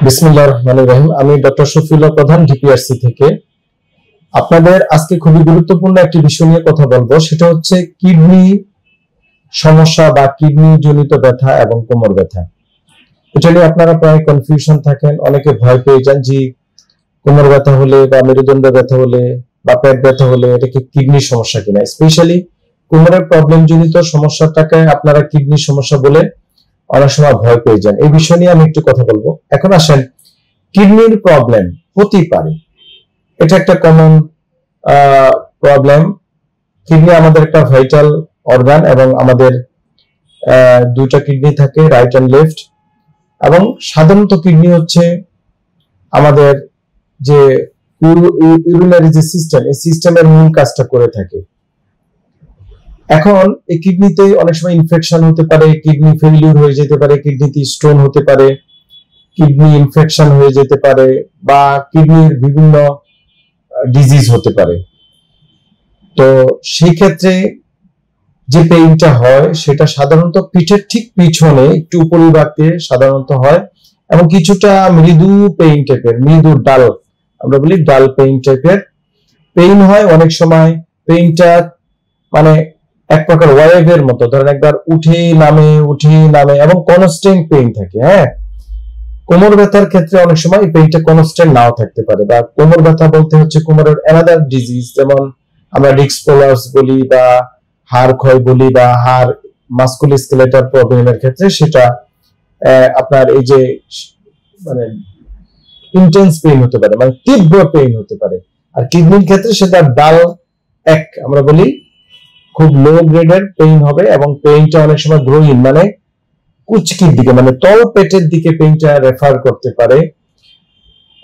বিসমিল্লাহির রহমানির রহিম। আমি ডক্টর শফিউল্লাহ প্রধান, ডিপিআরসি থেকে। আপনাদের আজকে খুবই গুরুত্বপূর্ণ একটি বিষয় নিয়ে কথা বলবো, সেটা হচ্ছে কিডনি সমস্যা বা কিডনি জনিত ব্যথা এবং কোমর ব্যথা। এটা নিয়ে আপনারা প্রায় কনফিউশন থাকেন, অনেকে ভয় পেয়ে যান যে কোমর ব্যথা হলে বা মেরুদণ্ড ব্যথা হলে বা পেট ব্যথা হলে এটা কি কিডনির সমস্যা কিনা। স্পেশালি কোমরের প্রবলেম জনিত সমস্যাটাকে আপনারা কিডনির সমস্যা বলে অনেক সময় ভয় পেয়ে যান। এই বিষয় নিয়ে আমি একটু কথা বলবো। এখন আসেন, কিডনির প্রবলেম হতেই পারে, এটা একটা কমন প্রবলেম। কিডনি আমাদের একটা ভাইটাল অর্গান এবং আমাদের দুইটা কিডনি থাকে, রাইট এন্ড লেফট। এবং সাধারণত কিডনি হচ্ছে আমাদের যে ইউরিনারি যে সিস্টেম, এই সিস্টেমের মূল কাজটা করে থাকে। এখন এই কিডনিতে অনেক সময় ইনফেকশন হতে পারে, কিডনি ফেলিউর হয়ে যেতে পারে, কিডনিতে স্টোন হতে পারে, কিডনি ইনফেকশন হয়ে যেতে পারে, বা কিডনির বিভিন্ন ডিজিজ হতে পারে। তো সেই ক্ষেত্রে যে পেইনটা হয় সেটা সাধারণত পিঠের ঠিক পিছনে একটু উপরিভাগে সাধারণত হয় এবং কিছুটা মৃদু পেইন টাইপের, মৃদু ডাল, আমরা বলি ডাল পেইন টাইপের পেইন হয়। অনেক সময় পেইনটা মানে এক প্রকার ওয়েভের মতো, ধরেন একবার উঠে নামে এবং কনস্ট্যান্ট পেইন থাকে। হ্যাঁ, কোমর ব্যথার ক্ষেত্রে অনেক সময় এই পেইনটা কনস্ট্যান্ট নাও থাকতে পারে, বা কোমর ব্যথা বলতে হচ্ছে কোমরের অ্যানাদার ডিজিজ, যেমন আমরা ডিস্ক প্রলাপস বলি বা হাড় ক্ষয় বলি বা হাড় মাস্কুলোস্কেলেটাল প্রবলেমের ক্ষেত্রে সেটা আপনার এই যে মানে ইন্টেন্স পেইন হতে পারে, মানে তীব্র পেইন হতে পারে। আর কিডনির ক্ষেত্রে সেটা ডাল এক, আমরা বলি খুব লো গ্রেডের পেইন হবে এবং পেইনটা অনেক সময় গ্রোইন মানে কুচকির দিকে, মানে তল পেটের দিকে পেইনটা রেফার করতে পারে।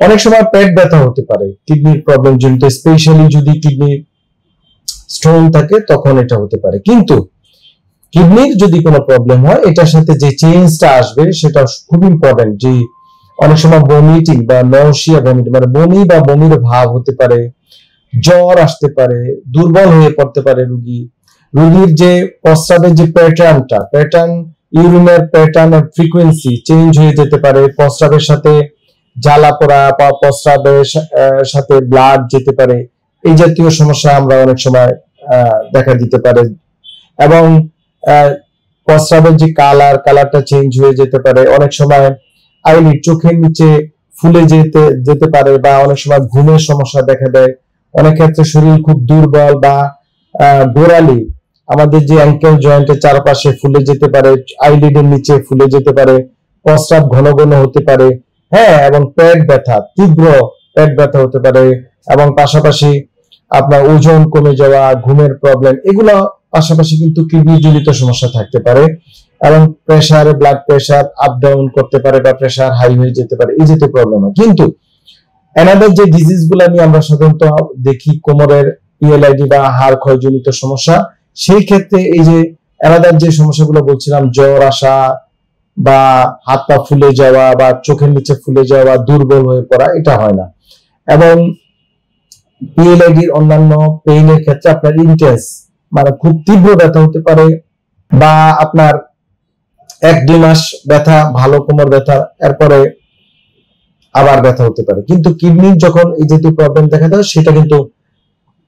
অনেক সময় পেট ব্যথা হতে পারে কিডনির প্রবলেম জনিত, স্পেশালি যদি কিডনির স্টোন থাকে তখন এটা হতে পারে। কিন্তু কিডনির যদি কোনো প্রবলেম হয়, এটার সাথে যে চেঞ্জটা আসবে সেটা খুব ইম্পর্টেন্ট। যে অনেক সময় ভমিটিং বা নৌসিয়া ভমিটিং, মানে বমি বা বমির ভাব হতে পারে, জ্বর আসতে পারে, দুর্বল হয়ে পড়তে পারে রোগীর যে প্রস্রাবের যে প্যাটার্ন ইউরিনের প্যাটার্ন এর ফ্রিকোয়েন্সি চেঞ্জ হয়ে যেতে পারে, প্রস্রাবের সাথে জ্বালা পোড়া বা প্রস্রাবের সাথে ব্লাড যেতে পারে। এই জাতীয় সমস্যা আমরা অনেক সময় দেখা দিতে পারে। এবং প্রস্রাবের যে কালারটা চেঞ্জ হয়ে যেতে পারে। অনেক সময় আইলিড, চোখের নিচে ফুলে যেতে পারে, বা অনেক সময় ঘুমের সমস্যা দেখা দেয়। অনেক ক্ষেত্রে শরীর খুব দুর্বল বা গোড়ালি, আমাদের যে অ্যাঙ্কেল জয়েন্টের চারপাশে ফুলে যেতে পারে, আইলিডের নিচে ফুলে যেতে পারে, প্রস্রাব ঘন ঘন হতে পারে। হ্যাঁ, এবং পেট ব্যথা, তীব্র পেট ব্যথা হতে পারে। এবং পাশাপাশি আপনার ওজন কমে যাওয়া, ঘুমের প্রবলেম, এগুলো পাশাপাশি কিন্তু কিডনি জনিত সমস্যা থাকতে পারে। এবং ব্লাড প্রেশার আপ ডাউন করতে পারে বা প্রেশার হাই হয়ে যেতে পারে, এই জাতীয় প্রবলেম হয়। কিন্তু অ্যানাদার যে ডিজিজ গুলা নিয়ে আমরা সাধারণত দেখি, কোমরের পিএলআইডি বা হাড় ক্ষয়জনিত সমস্যা, সেই ক্ষেত্রে এই যে অ্যানাদার যে সমস্যাগুলো বলছিলাম, জ্বর আসা বা হাত পা ফুলে যাওয়া বা চোখের নিচে ফুলে যাওয়া বা দুর্বল হয়ে পড়া, এটা হয় না। এবং পিএলআইডির অন্যান্য পেইনের ক্ষেত্রে আপনার ইন্টেন্স মানে খুব তীব্র ব্যথা হতে পারে, বা আপনার 1-2 মাস ব্যথা, ভালো কোমর ব্যথা, এরপরে আবার ব্যথা হতে পারে। কিন্তু কিডনির যখন এই জাতীয় প্রবলেম দেখা দেয় সেটা কিন্তু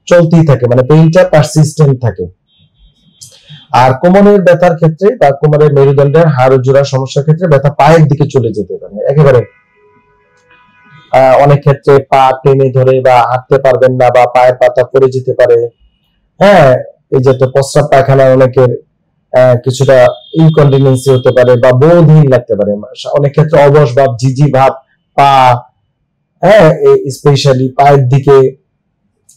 চলতেই থাকে, মানে পেইনটা পারসিস্টেন্ট থাকে। আর কোমরের ব্যথার ক্ষেত্রে বা কোমরের মেরুদণ্ডের হাড় জোড়ার সমস্যার ক্ষেত্রে ব্যথা পায়ের দিকে চলে যেতে পারে একেবারে। অনেক ক্ষেত্রে পা টেনে ধরে বা হাঁটতে পারবেন না, বা পায়ের পাতা পড়ে যেতে পারে। হ্যাঁ, এই যে প্রস্রাব পায়খানা অনেকের কিছুটা ইনকন্টিনেন্সি হতে পারে বা বোধহীন লাগতে পারে। অনেক ক্ষেত্রে অবশ ভাব, ঝিঝি ভাব পা, হ্যাঁ, স্পেশালি পায়ের দিকে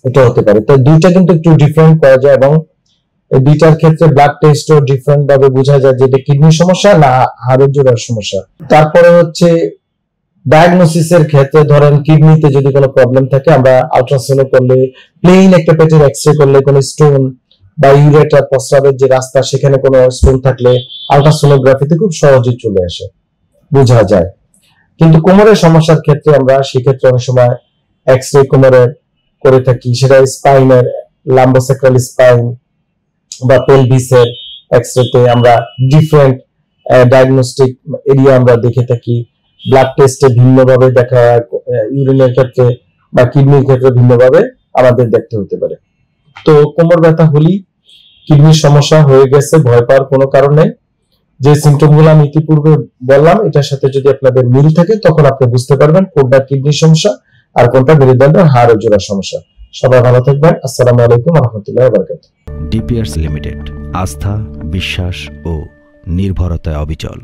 এটা হতে পারে। তো দুইটা কিন্তু একটু ডিফারেন্ট করা যায়, এবং এই দুইটার ক্ষেত্রে ব্লাড টেস্টও ডিফারেন্ট ভাবে বোঝা যায় যে এটা কিডনির সমস্যা না হাড়ের জোড়ার সমস্যা। তারপরে হচ্ছে ডায়াগনোসিসের ক্ষেত্রে, ধরেন কিডনিতে যদি কোনো প্রবলেম থাকে, আমরা আল্ট্রাসাউন্ড করলে, প্লেন একটা পেটের এক্সরে করলে কোনো স্টোন বা ইউরেটার প্রস্রাবের যে রাস্তা সেখানে কোনো স্টোন থাকলে আল্ট্রাসোনোগ্রাফিতে খুব সহজে চলে আসে, বোঝা যায়। কিন্তু কোমরের সমস্যার ক্ষেত্রে আমরা সেক্ষেত্রে অনেক সময় এক্সরে কোমরের করে থাকি, সেটা স্পাইনের লাম্বোস্যাক্রাল স্পাইন বা পেলভিসের এক্সরেতে আমরা ডিফারেন্ট ডায়াগনস্টিক এরিয়া আমরা দেখে থাকি। ব্লাড টেস্টে ভিন্নভাবে দেখা, ইউরিনের ক্ষেত্রে বা কিডনির ক্ষেত্রে ভিন্নভাবে আমাদের দেখতে হতে পারে। তো কোমর ব্যথা হলেই কিডনির সমস্যা হয়ে গেছে, ভয় পাওয়ার কোনো কারণ নেই। যে সিমটম গুলো আমি ইতিপূর্বে বললাম এটার সাথে যদি আপনাদের মিল থাকে তখন আপনি বুঝতে পারবেন কোনটা কিডনির সমস্যা আর কোনটা মেরুদণ্ডের হাড় ও জোড়ার সমস্যা। সবাই ভালো থাকবেন। আসসালামু আলাইকুম ওয়া রাহমাতুল্লাহি ওয়া বারাকাতুহু। ডিপিআরস লিমিটেড, আস্থা, বিশ্বাস ও নির্ভরতায় অবিচল।